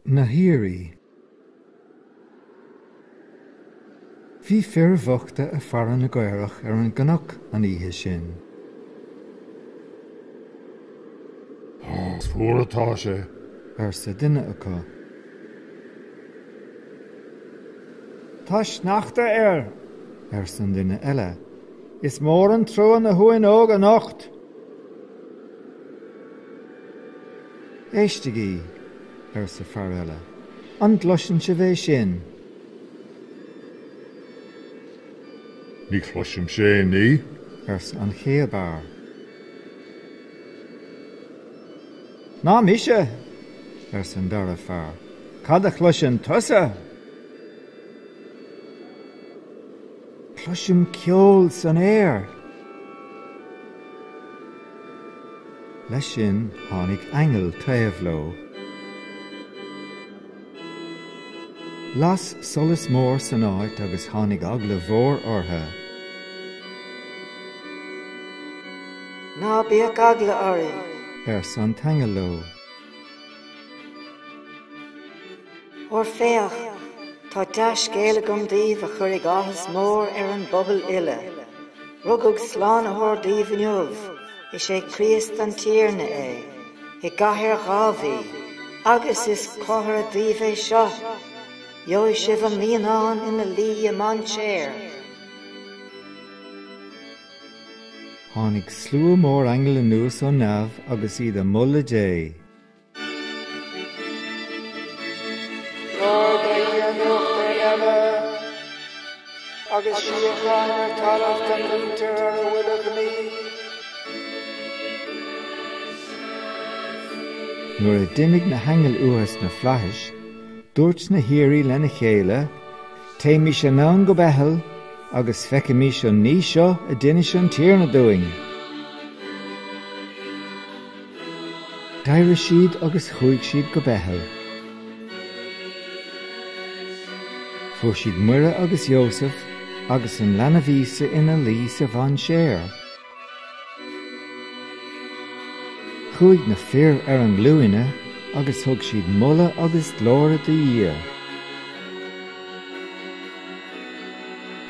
Nahiri. Bhí fearmhachta a fearan na Gaorach an gnach an ihe sin. Fuair atá sé. Sa duine acu. Tá sneachta San duine eile. Is mór an trúan na huain óg a nacht. Éistigí, sa fear eile. An gluisean se bheith sin. Ní chluisim sé ní. An chéabhar. Ná mise. San dara fear. Cad a chluisean tusa. Chluisim ceol san air. Leis sin tháinig angel taobhló. Las solas mór san áit agus tháinig agla mhór ortha. Ná bíodh agla ortha. San tangaló. Or féach, tá deis céile gom díomh a chuir áthas mór an bobal ile. Rugug slán a thór díomh inniuh, is sé Christ an tíirne I gcathair gábhí, agus is cóthar a díomh seo. Jó sibh a míonán ina lí a man séir. Tháinig slú mór angel an nuas ó neamh agus iad a mulla dé. Agus sí a bhráinar talamh den lútar ar a bhuileach ní. Nuair a duimig na hangel uas na fleithis, dúirt na hirí lena chéile, téimi sé nán go bethel, agus feicimí seo ní seo a duine sin tír na dúing. Daire siad agus chuig siad go bethel. Fuair siad Muire agus Jósef agus an lena vísa ina lí sa bhain séir. Chuig na fear an glúine agus thug siad mulla agus glóra de dhír.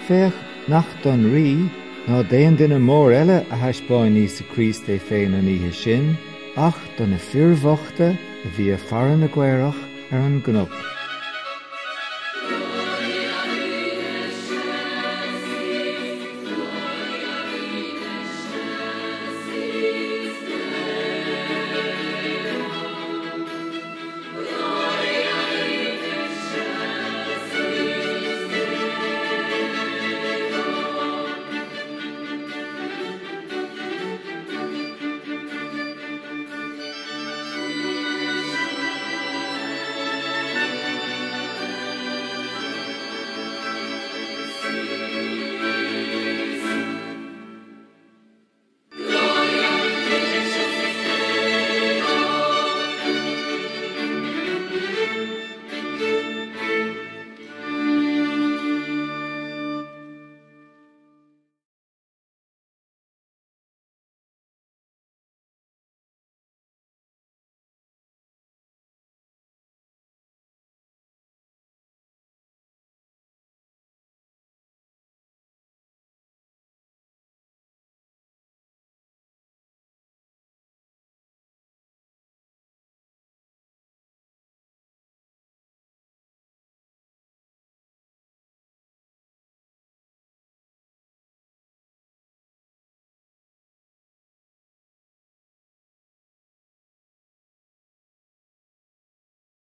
Féach nach don rí ná déan duine mór eile a thaispáin níos sa Christ féin an ihe sin, ach don na fearmhachta a bhí a fearan na Gaorach an gnop.